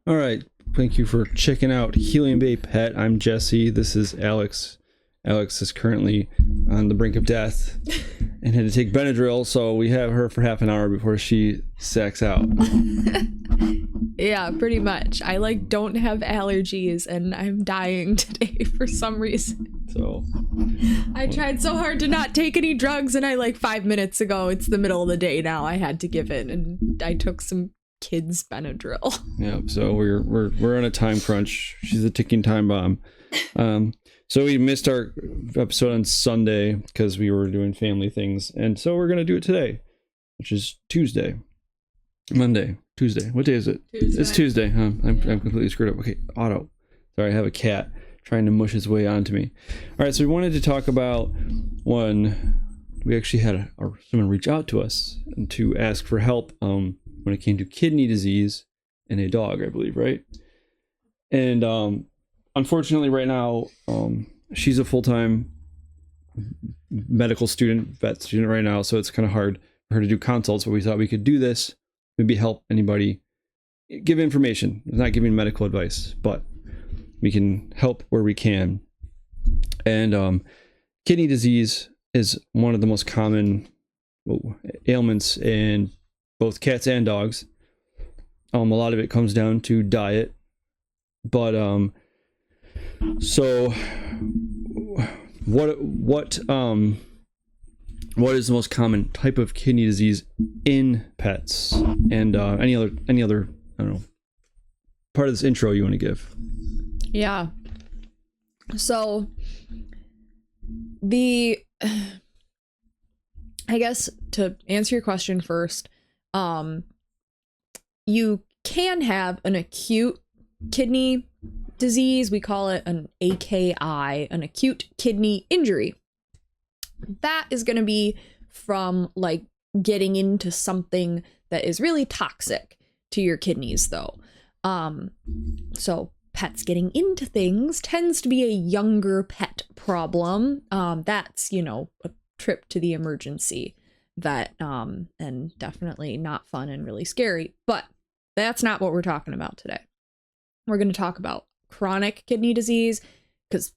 All right. Thank you for checking out Helium Bay Pet. I'm Jesse. This is Alex. Alex is currently on the brink of death and had to take Benadryl, so we have her for half an hour before she sacks out. Yeah, pretty much. I don't have allergies and I'm dying today for some reason. So I tried so hard to not take any drugs and 5 minutes ago, it's the middle of the day now, I had to give in and I took some kids Benadryl. yeah, so we're on a time crunch. She's a ticking time bomb. So we missed our episode on Sunday because we were doing family things, and so we're gonna do it today, which is Tuesday. What day is it? Tuesday. It's Tuesday, huh? I'm completely screwed up. Okay, Otto. Sorry, I have a cat trying to mush his way onto me. All right, so we wanted to talk about one. We actually had someone reach out to us and to ask for help when it came to kidney disease in a dog, I believe, right? And unfortunately, right now, she's a full-time medical student, vet student right now, so it's kind of hard for her to do consults, but we thought we could do this, maybe help anybody, give information. It's not giving medical advice, but we can help where we can. And kidney disease is one of the most common ailments in both cats and dogs. A lot of it comes down to diet, but so what is the most common type of kidney disease in pets, and any other I don't know, part of this intro you want to give? Yeah. So I guess to answer your question first, you can have an acute kidney disease. We call it an AKI, an acute kidney injury. That is going to be from getting into something that is really toxic to your kidneys, though. So pets getting into things tends to be a younger pet problem. That's, a trip to the emergency vet, and definitely not fun and really scary, but that's not what we're talking about today. We're going to talk about chronic kidney disease, because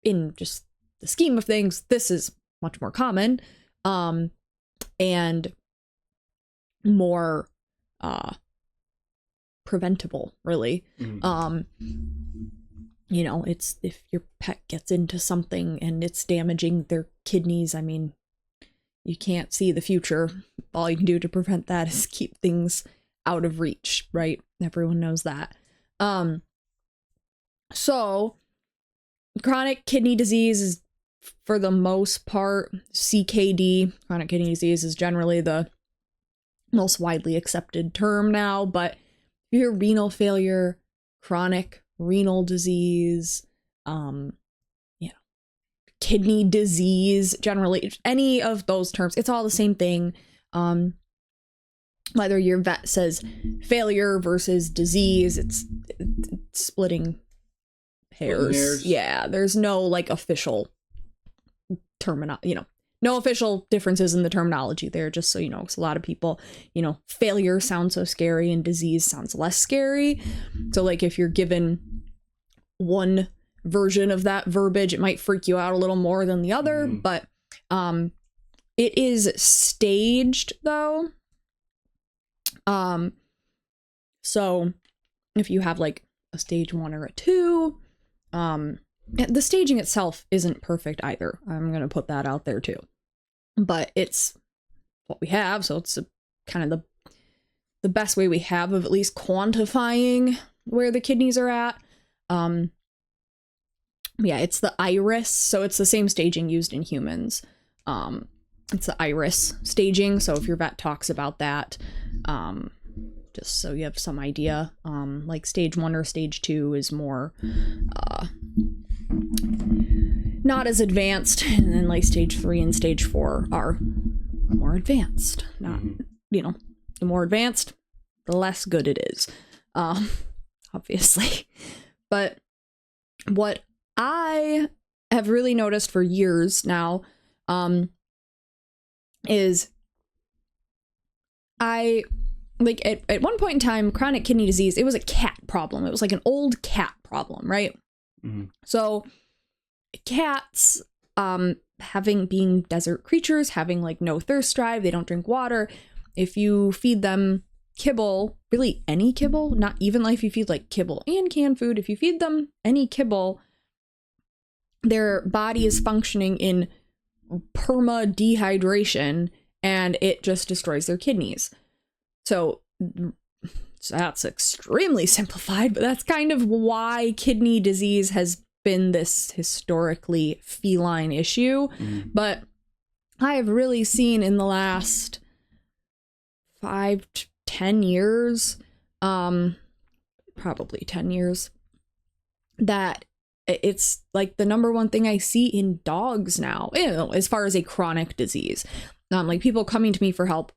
in just the scheme of things, this is much more common, and more preventable, really. It's if your pet gets into something and it's damaging their kidneys, you can't see the future. All you can do to prevent that is keep things out of reach, right? Everyone knows that. So chronic kidney disease is, for the most part, CKD, chronic kidney disease, is generally the most widely accepted term now, but if you're renal failure, chronic renal disease, kidney disease, generally, any of those terms, it's all the same thing. Whether your vet says failure versus disease, it's splitting hairs. Yeah, there's no official terminology, no official differences in the terminology there, just so you know, because a lot of people, failure sounds so scary and disease sounds less scary. So if you're given one version of that verbiage, it might freak you out a little more than the other, but it is staged, though. So if you have a stage 1 or a 2, the staging itself isn't perfect either. I'm going to put that out there too. But it's what we have, so it's kind of the best way we have of at least quantifying where the kidneys are at. It's the IRIS, so it's the same staging used in humans. It's the IRIS staging, so if your vet talks about that, just so you have some idea, stage 1 or stage 2 is more not as advanced, and then stage 3 and stage 4 are more advanced. Not, the more advanced, the less good it is, obviously. But what I have really noticed for years now, is at one point in time, chronic kidney disease, it was a cat problem. It was like an old cat problem, right? So cats, being desert creatures, having like no thirst drive, they don't drink water. If you feed them kibble, really any kibble, not even like if you feed like kibble and canned food, if you feed them any kibble, their body is functioning in perma dehydration and it just destroys their kidneys. So that's extremely simplified, but that's kind of why kidney disease has been this historically feline issue. But I have really seen in the last 5 to 10 years, probably 10 years, that it's like the number one thing I see in dogs now, as far as a chronic disease. Like people coming to me for help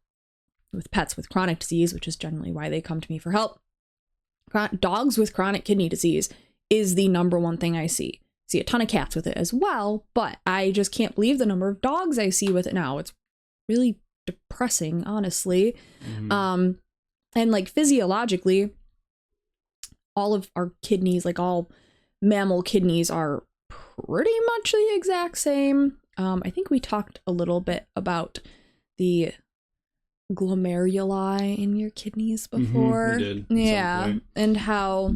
with pets with chronic disease, which is generally why they come to me for help. Dogs with chronic kidney disease is the number one thing I see. See a ton of cats with it as well, but I just can't believe the number of dogs I see with it now. It's really depressing, honestly. And like physiologically, all of our kidneys, like all mammal kidneys, are pretty much the exact same. I think we talked a little bit about the glomeruli in your kidneys before. We did, yeah, and how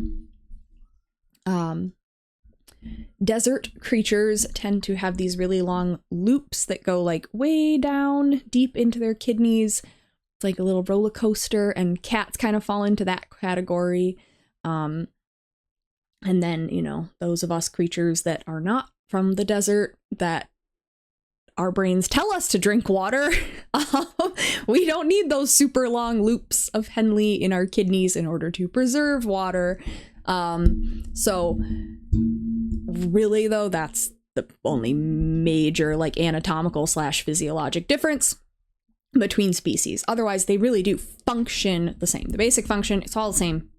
desert creatures tend to have these really long loops that go like way down deep into their kidneys. It's like a little roller coaster, and cats kind of fall into that category. And then, you know, those of us creatures that are not from the desert, that our brains tell us to drink water, we don't need those super long loops of Henle in our kidneys in order to preserve water. So really though, that's the only major like anatomical / physiologic difference between species. Otherwise, they really do function the same. The basic function, it's all the same.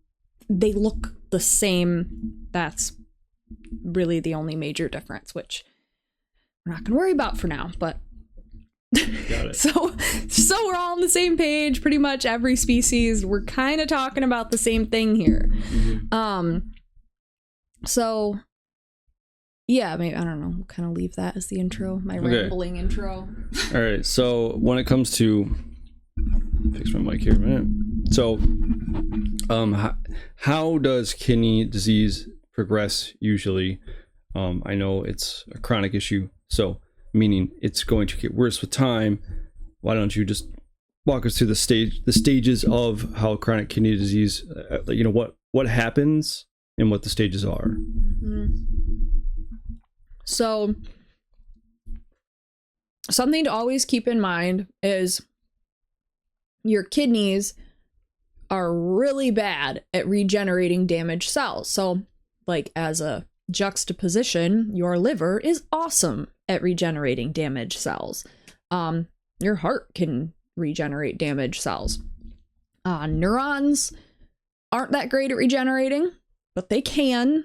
They look the same. That's really the only major difference, which we're not gonna worry about for now, but Got it. so we're all on the same page. Pretty much every species, we're kind of talking about the same thing here. So yeah, maybe, I don't know, kind of leave that as the intro, my rambling intro. All right, so when it comes to, fix my mic here a minute. So how does kidney disease progress usually? I know it's a chronic issue, so meaning it's going to get worse with time. Why don't you just walk us through the stages of how chronic kidney disease, you know, what happens and what the stages are? So something to always keep in mind is your kidneys are really bad at regenerating damaged cells. So like as a juxtaposition, your liver is awesome at regenerating damaged cells. Your heart can regenerate damaged cells. Neurons aren't that great at regenerating, but they can.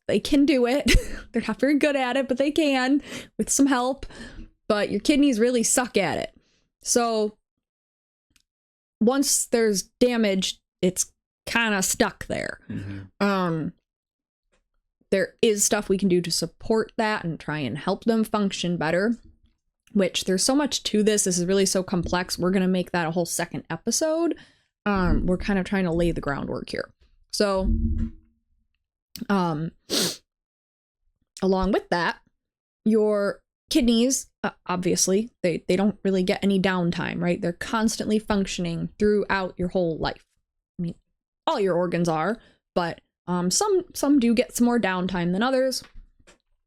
They can do it. They're not very good at it, but they can with some help. But your kidneys really suck at it. So once there's damage, it's kind of stuck there. There is stuff we can do to support that and try and help them function better, which there's so much to this. This is really so complex. We're going to make that a whole second episode. We're kind of trying to lay the groundwork here. So, along with that, your kidneys, obviously, they don't really get any downtime, right? They're constantly functioning throughout your whole life. I mean, all your organs are, but some do get some more downtime than others.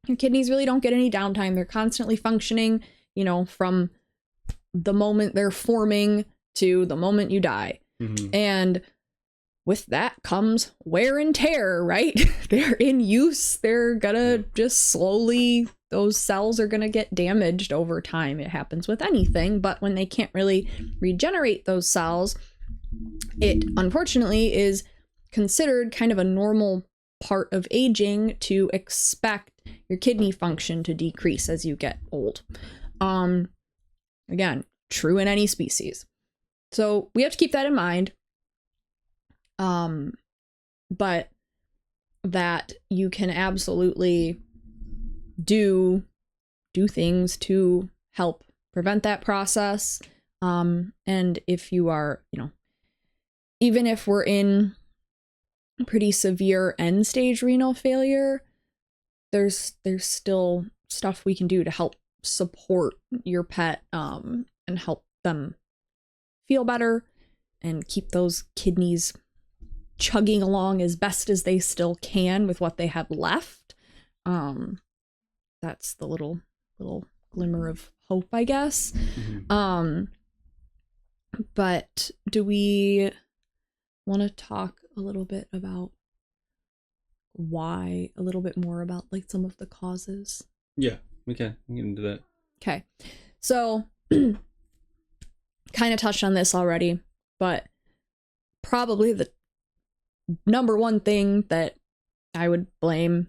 Your kidneys really don't get any downtime. They're constantly functioning, you know, from the moment they're forming to the moment you die. And with that comes wear and tear, right? They're in use. They're gonna just slowly, those cells are gonna get damaged over time. It happens with anything, but when they can't really regenerate those cells, it unfortunately is considered kind of a normal part of aging to expect your kidney function to decrease as you get old. Again, true in any species. So we have to keep that in mind. But that you can absolutely do things to help prevent that process. And if you are, even if we're in pretty severe end stage renal failure, there's still stuff we can do to help support your pet, and help them feel better and keep those kidneys chugging along as best as they still can with what they have left. That's the little glimmer of hope, I guess. But do we want to talk a little bit about a little bit more about like some of the causes? Yeah, we can get into that. Okay, so kind of touched on this already, but probably the number one thing that I would blame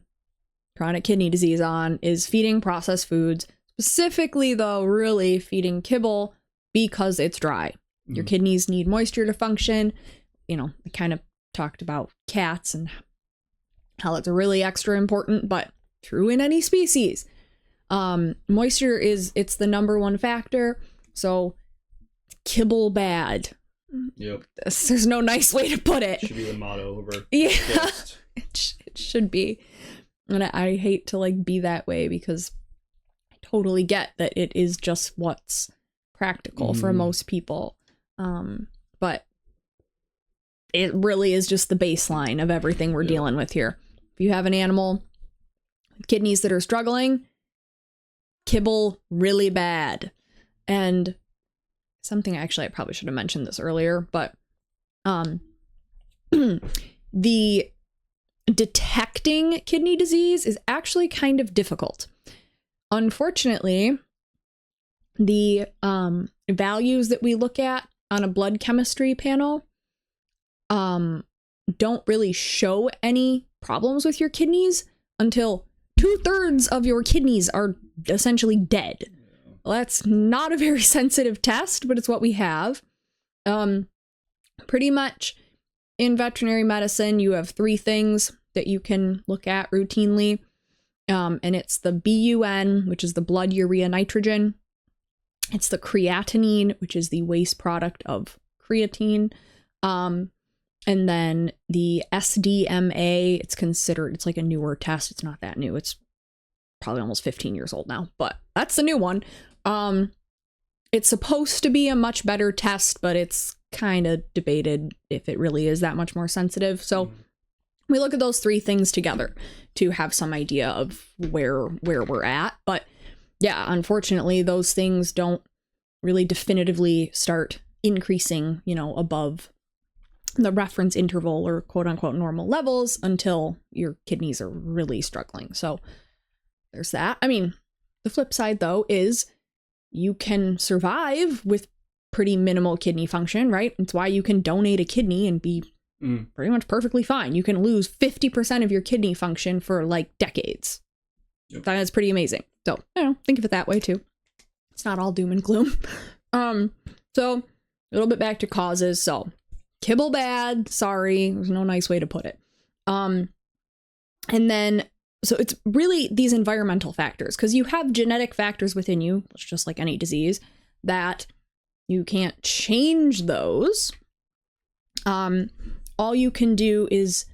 chronic kidney disease on is feeding processed foods, specifically though really feeding kibble because it's dry. Your kidneys need moisture to function. I kind of talked about cats and how it's really extra important, but true in any species. Moisture it's the number one factor. So kibble bad. Yep. There's no nice way to put it. Should be the motto over. Yeah, it should be. And I hate to like be that way because I totally get that it is just what's practical for most people. But it really is just the baseline of everything we're dealing with here. If you have an animal with kidneys that are struggling, kibble really bad. And something actually I probably should have mentioned this earlier, but the detecting kidney disease is actually kind of difficult. Unfortunately, the values that we look at on a blood chemistry panel don't really show any problems with your kidneys until 2/3 of your kidneys are essentially dead. Well, that's not a very sensitive test, but it's what we have. Pretty much in veterinary medicine, you have 3 things that you can look at routinely. And it's the BUN, which is the blood urea nitrogen. It's the creatinine, which is the waste product of creatine. And then the SDMA, it's like a newer test. It's not that new. It's probably almost 15 years old now, but that's the new one. It's supposed to be a much better test, but it's kind of debated if it really is that much more sensitive. So we look at those 3 things together to have some idea of where we're at. But yeah, unfortunately, those things don't really definitively start increasing, above the reference interval or quote unquote normal levels until your kidneys are really struggling. So there's that. I mean, the flip side though is you can survive with pretty minimal kidney function, right? It's why you can donate a kidney and be pretty much perfectly fine. You can lose 50% of your kidney function for like decades. Yep. That's pretty amazing. So, think of it that way too. It's not all doom and gloom. So a little bit back to causes. So kibble bad, sorry, there's no nice way to put it. And then, so it's really these environmental factors, because you have genetic factors within you, just like any disease, that you can't change those. All you can do is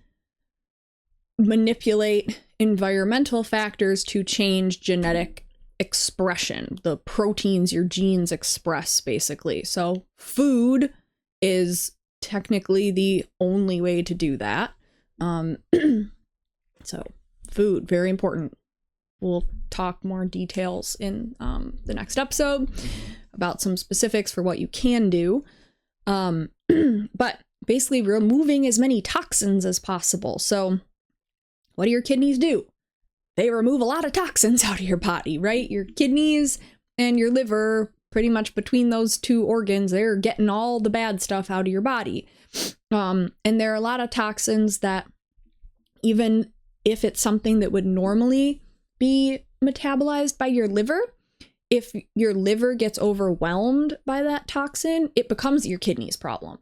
manipulate environmental factors to change genetic expression, the proteins your genes express, basically. So food is technically the only way to do that. So food, very important. We'll talk more details in the next episode about some specifics for what you can do. But basically removing as many toxins as possible. So what do your kidneys do? They remove a lot of toxins out of your body, right? Your kidneys and your liver, pretty much between those 2 organs, they're getting all the bad stuff out of your body. And there are a lot of toxins that, even if it's something that would normally be metabolized by your liver, if your liver gets overwhelmed by that toxin, it becomes your kidneys' problem.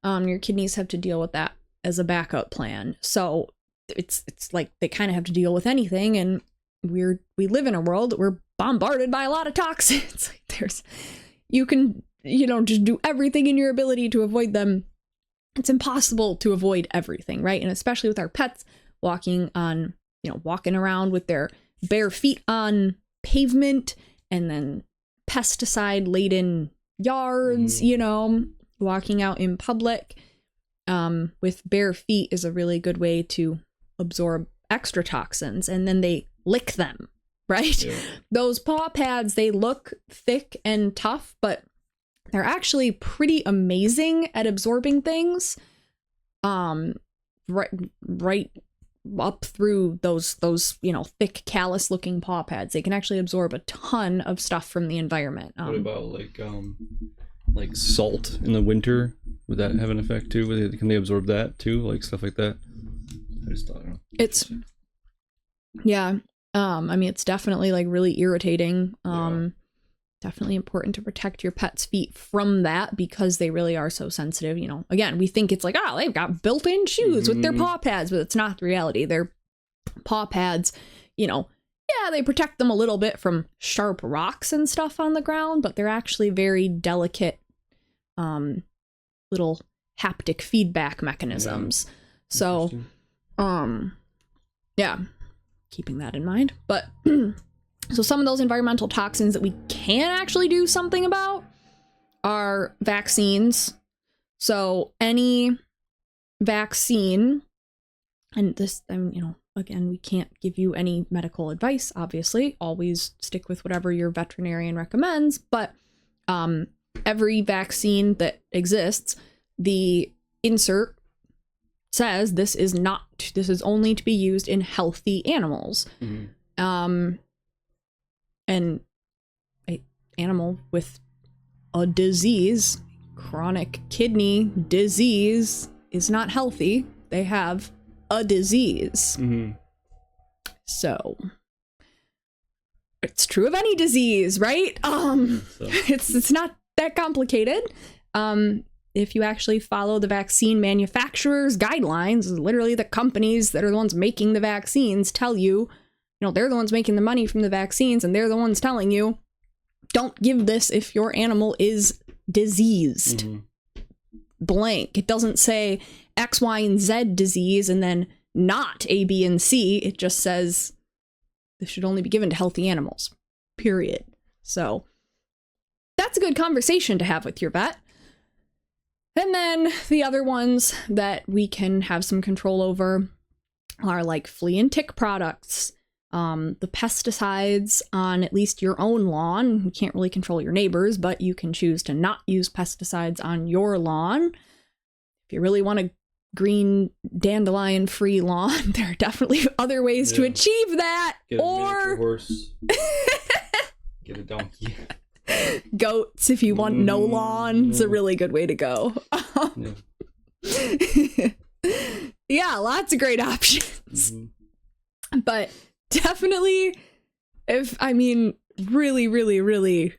Your kidneys have to deal with that as a backup plan. So it's like they kind of have to deal with anything, and we live in a world that we're bombarded by a lot of toxins. Like you can, just do everything in your ability to avoid them. It's impossible to avoid everything, right? And especially with our pets walking around with their bare feet on pavement, and then pesticide laden yards, walking out in public with bare feet is a really good way to absorb extra toxins, and then they lick them, right? Yeah. Those paw pads, they look thick and tough, but they're actually pretty amazing at absorbing things. Right up through those thick callus looking paw pads. They can actually absorb a ton of stuff from the environment. What about like salt in the winter? Would that have an effect too? Can they absorb that too? Like stuff like that? I just thought. It's yeah. It's definitely like really irritating. Definitely important to protect your pet's feet from that, because they really are so sensitive. Again, we think it's like, oh, they've got built-in shoes with their paw pads, but it's not the reality. Their paw pads, they protect them a little bit from sharp rocks and stuff on the ground, but they're actually very delicate little haptic feedback mechanisms. So, keeping that in mind. But so some of those environmental toxins that we can actually do something about are vaccines. So any vaccine, and this, again, we can't give you any medical advice, obviously. Always stick with whatever your veterinarian recommends. But every vaccine that exists, the insert says this is only to be used in healthy animals. Mm-hmm. An animal with a disease, chronic kidney disease, is not healthy. They have a disease. Mm-hmm. So it's true of any disease, right? It's not that complicated. If you actually follow the vaccine manufacturers' guidelines, literally the companies that are the ones making the vaccines tell you, they're the ones making the money from the vaccines, and they're the ones telling you, don't give this if your animal is diseased. Mm-hmm. Blank. It doesn't say X, Y, and Z disease and then not A, B, and C. It just says this should only be given to healthy animals. Period. So that's a good conversation to have with your vet. And then the other ones that we can have some control over are like flea and tick products. The pesticides on at least your own lawn. You can't really control your neighbors, but you can choose to not use pesticides on your lawn. If you really want a green dandelion free lawn, there are definitely other ways to achieve that. Get a miniature horse. Get a donkey. Goats, if you want no lawn, it's a really good way to go. Yeah, lots of great options. Mm-hmm. But definitely, really, really, really,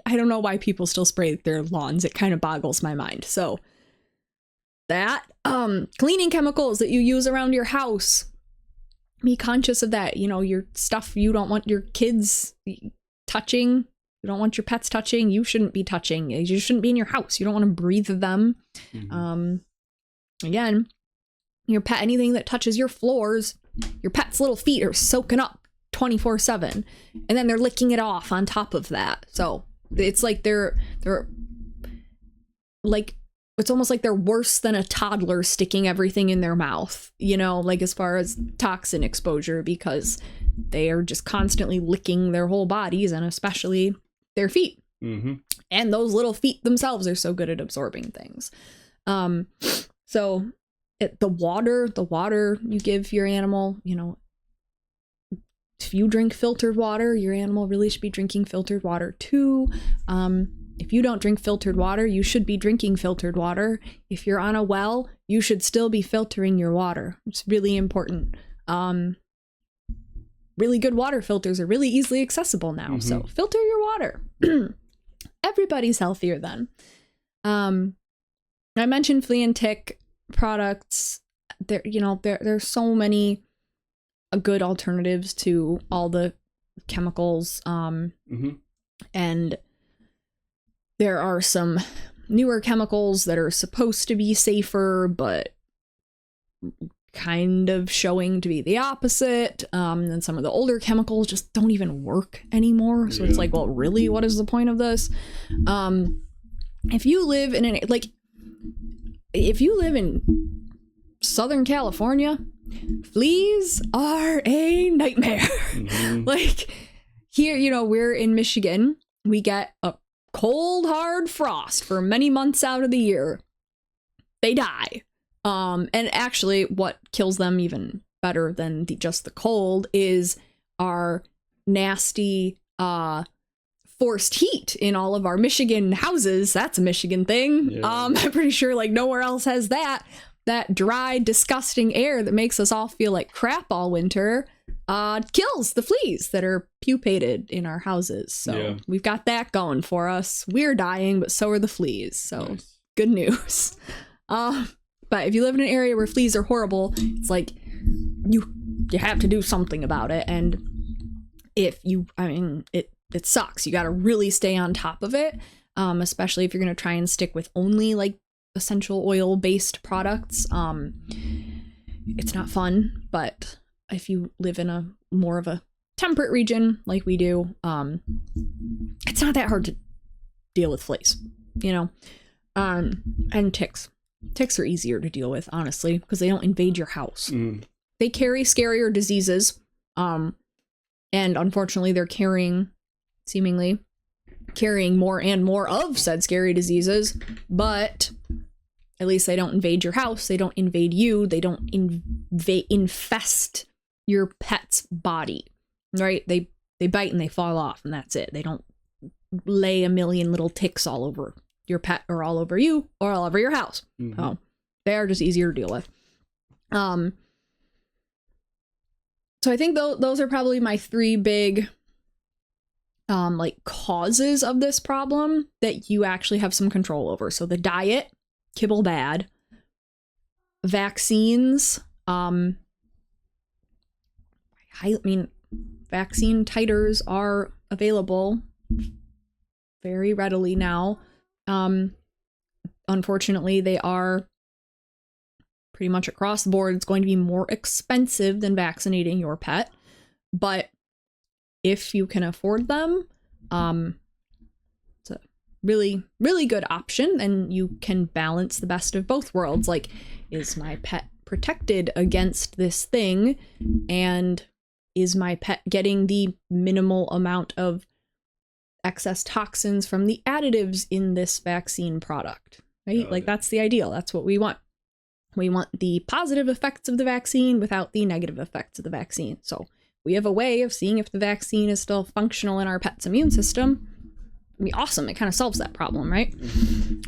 I don't know why people still spray their lawns. It kind of boggles my mind. So that, cleaning chemicals that you use around your house, be conscious of that. Your stuff you don't want your kids touching, you don't want your pets touching, you shouldn't be touching. You shouldn't be in your house. You don't want to breathe them. Mm-hmm. Again, your pet, anything that touches your floors, your pet's little feet are soaking up 24/7, and then they're licking it off on top of that. So it's like they're like, it's almost like they're worse than a toddler sticking everything in their mouth, like as far as toxin exposure, because they are just constantly licking their whole bodies, and especially their feet. Mm-hmm. And those little feet themselves are so good at absorbing things. So the water you give your animal, if you drink filtered water, your animal really should be drinking filtered water too. If you don't drink filtered water, you should be drinking filtered water. If you're on a well, you should still be filtering your water. It's really important. Really good water filters are really easily accessible now. Mm-hmm. So filter your water. Everybody's healthier then. I mentioned flea and tick products. there, there's so many good alternatives to all the chemicals. And there are some newer chemicals that are supposed to be safer, but kind of showing to be the opposite. And some of the older chemicals just don't even work anymore. So it's like, well, really, what is the point of this? If you live in Southern California, fleas are a nightmare. Like here, we're in Michigan. We get a cold, hard frost for many months out of the year. They die. And actually what kills them even better than just the cold is our nasty forced heat in all of our Michigan houses. That's a Michigan thing. Yeah. I'm pretty sure like nowhere else has that dry, disgusting air that makes us all feel like crap all winter. Kills the fleas that are pupated in our houses. So we've got that going for us. We're dying, but so are the fleas. So good news. But if you live in an area where fleas are horrible, it's like you have to do something about it. And it sucks. You got to really stay on top of it, especially if you're going to try and stick with only like essential oil based products. It's not fun, but if you live in a more of a temperate region like we do, it's not that hard to deal with fleas, and ticks. Ticks are easier to deal with, honestly, because they don't invade your house. They carry scarier diseases, and unfortunately they're seemingly carrying more and more of said scary diseases, but at least they don't invade your house, they don't invade you, they don't infest your pet's body, right? They bite and they fall off, and that's it. They don't lay a million little ticks all over your pet or all over you or all over your house. Oh, they are just easier to deal with. So I think those are probably my three big like causes of this problem that you actually have some control over. So the diet, kibble bad, vaccines, vaccine titers are available very readily now. Unfortunately, they are pretty much across the board. It's going to be more expensive than vaccinating your pet, but if you can afford them, it's a really, really good option, and you can balance the best of both worlds. Like, is my pet protected against this thing, and is my pet getting the minimal amount of excess toxins from the additives in this vaccine product, right? Like, that's the ideal. That's what we want. We want the positive effects of the vaccine without the negative effects of the vaccine. So we have a way of seeing if the vaccine is still functional in our pet's immune system. It'd be awesome. It kind of solves that problem, right?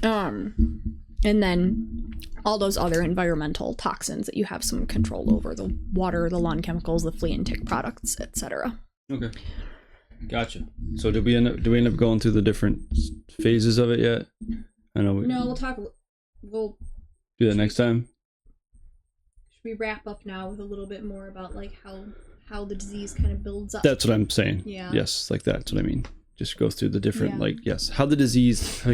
And then all those other environmental toxins that you have some control over, the water, the lawn chemicals, the flea and tick products, etc. Okay. Gotcha. So do we end up going through the different phases of it yet? I know we'll do that next time. Should we wrap up now with a little bit more about like how the disease kind of builds up? That's what I'm saying. Yeah. Yes, like that's what I mean. Just go through the different how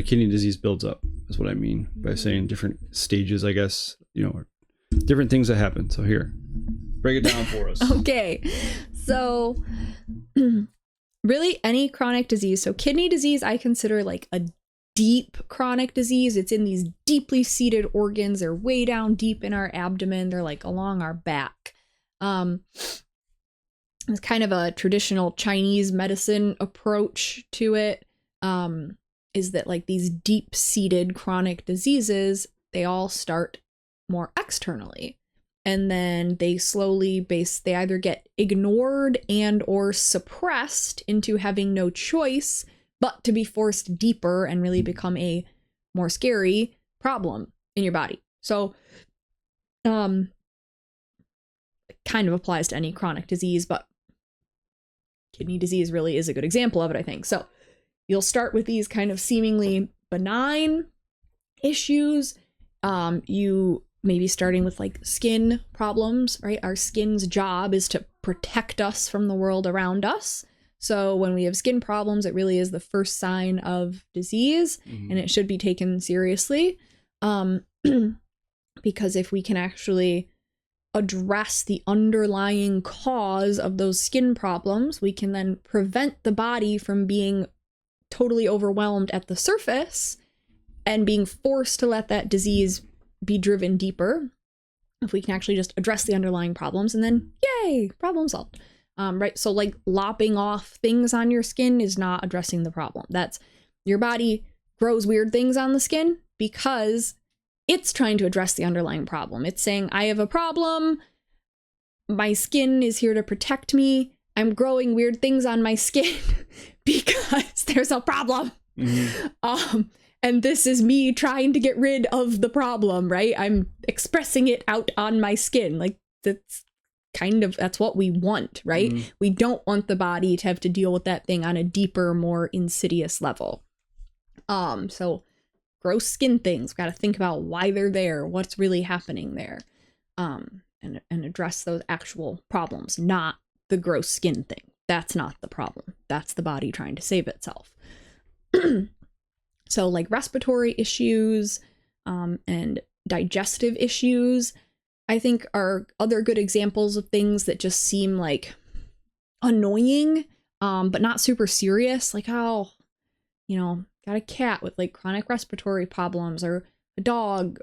kidney disease builds up is what I mean by saying different stages, I guess, or different things that happen. So here, break it down for us. Okay. So really any chronic disease. So kidney disease, I consider like a deep chronic disease. It's in these deeply seated organs. They're way down deep in our abdomen. They're like along our back. It's kind of a traditional Chinese medicine approach to it, is that like these deep-seated chronic diseases, they all start more externally. And then they slowly they either get ignored and or suppressed into having no choice but to be forced deeper and really become a more scary problem in your body. So, it kind of applies to any chronic disease, but kidney disease really is a good example of it, I think. So you'll start with these kind of seemingly benign issues. You maybe starting with like skin problems, right? Our skin's job is to protect us from the world around us. So when we have skin problems, it really is the first sign of disease, and it should be taken seriously. Because if we can actually address the underlying cause of those skin problems, we can then prevent the body from being totally overwhelmed at the surface and being forced to let that disease be driven deeper. If we can actually just address the underlying problems, and then yay, problem solved. Right? So like lopping off things on your skin is not addressing the problem. That's your body grows weird things on the skin because it's trying to address the underlying problem. It's saying, I have a problem. My skin is here to protect me. I'm growing weird things on my skin because there's a problem. And this is me trying to get rid of the problem, right? I'm expressing it out on my skin. Like that's what we want, right? We don't want the body to have to deal with that thing on a deeper, more insidious level. So gross skin things, got to think about why they're there, what's really happening there, and address those actual problems, not the gross skin thing. That's not the problem. That's the body trying to save itself. So like respiratory issues and digestive issues, I think are other good examples of things that just seem like annoying, but not super serious. Like, oh, got a cat with like chronic respiratory problems, or a dog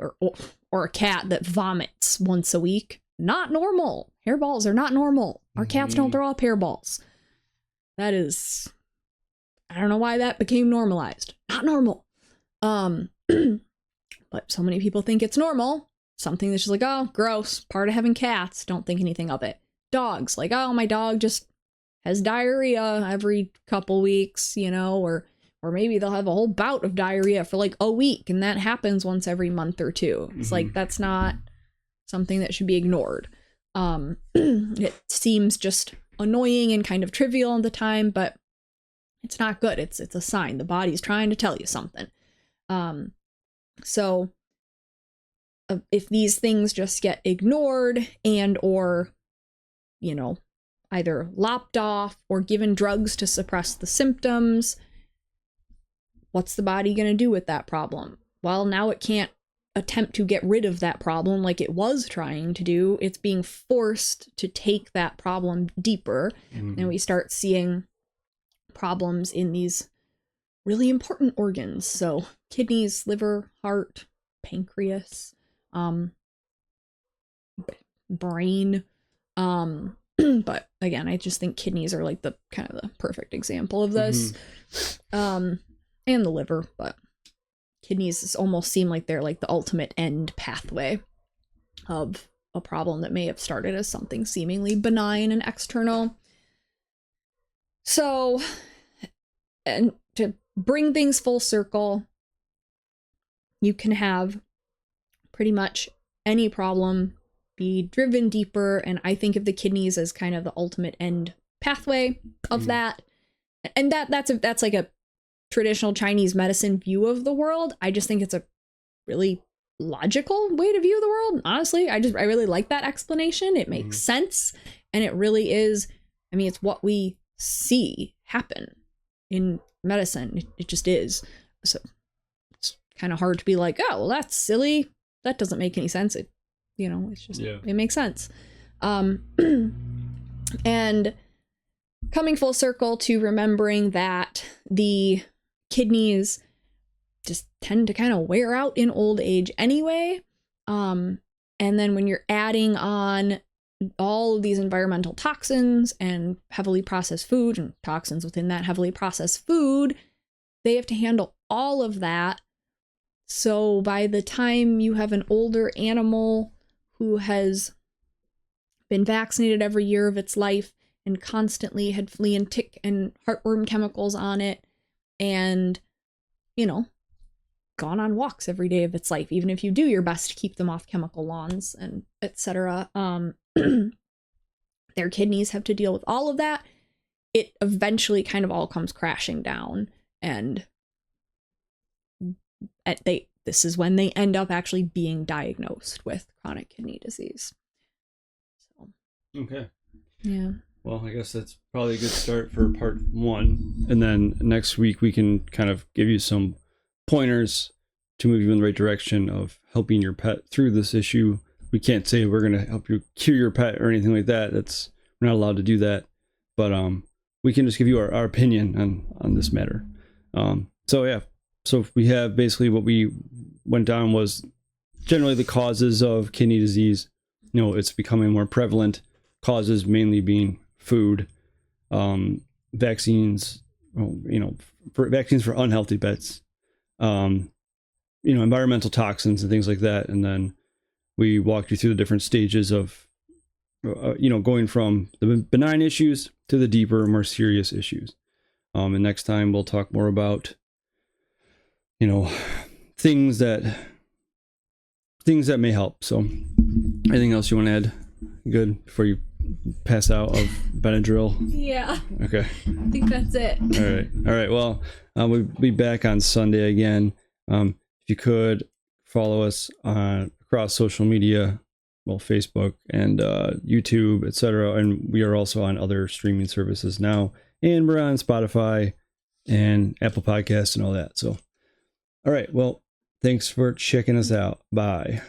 or a cat that vomits once a week. Not normal. Hairballs are not normal. Our cats don't throw up hairballs. That is, I don't know why that became normalized. Not normal. But so many people think it's normal. Something that's just like, oh, gross, part of having cats. Don't think anything of it. Dogs, like, oh, my dog just has diarrhea every couple weeks, or maybe they'll have a whole bout of diarrhea for like a week, and that happens once every month or two. It's like, that's not something that should be ignored. It seems just annoying and kind of trivial at the time, but it's not good. It's a sign. The body's trying to tell you something. So if these things just get ignored and or, either lopped off or given drugs to suppress the symptoms, what's the body going to do with that problem? Well, now it can't attempt to get rid of that problem like it was trying to do. It's being forced to take that problem deeper. And we start seeing problems in these really important organs. So kidneys, liver, heart, pancreas, brain. But again, I just think kidneys are like the kind of the perfect example of this. And the liver, but kidneys almost seem like they're like the ultimate end pathway of a problem that may have started as something seemingly benign and external. So, and to bring things full circle, you can have pretty much any problem be driven deeper, and I think of the kidneys as kind of the ultimate end pathway of that. And that's like a traditional Chinese medicine view of the world. I just think it's a really logical way to view the world. Honestly, I really like that explanation. It makes sense, and it really is. I mean, it's what we see happen in medicine. It just is. So it's kind of hard to be like, oh, well, that's silly. That doesn't make any sense. It's just, It makes sense. And coming full circle to remembering that the kidneys just tend to kind of wear out in old age anyway. And then when you're adding on all of these environmental toxins and heavily processed food and toxins within that heavily processed food, they have to handle all of that. So by the time you have an older animal who has been vaccinated every year of its life and constantly had flea and tick and heartworm chemicals on it, and, gone on walks every day of its life, even if you do your best to keep them off chemical lawns and etc., their kidneys have to deal with all of that. It eventually kind of all comes crashing down, and this is when they end up actually being diagnosed with chronic kidney disease. So, Okay. yeah. Well, I guess that's probably a good start for part 1. And then next week we can kind of give you some pointers to move you in the right direction of helping your pet through this issue. We can't say we're going to help you cure your pet or anything like that. We're not allowed to do that. But we can just give you our opinion on this matter. So yeah. So we have basically what we went down was generally the causes of kidney disease. It's becoming more prevalent. Causes mainly being food, vaccines, for vaccines for unhealthy pets, environmental toxins and things like that. And then we walked you through the different stages of, going from the benign issues to the deeper, more serious issues. And next time we'll talk more about, things that may help. So anything else you want to add? Good before you pass out of Benadryl? Yeah. Okay. I think that's it. All right. Well, we'll be back on Sunday again. If you could follow us across social media, well, Facebook and YouTube, etc. And we are also on other streaming services now. And we're on Spotify and Apple Podcasts and all that. So, all right. Well, thanks for checking us out. Bye.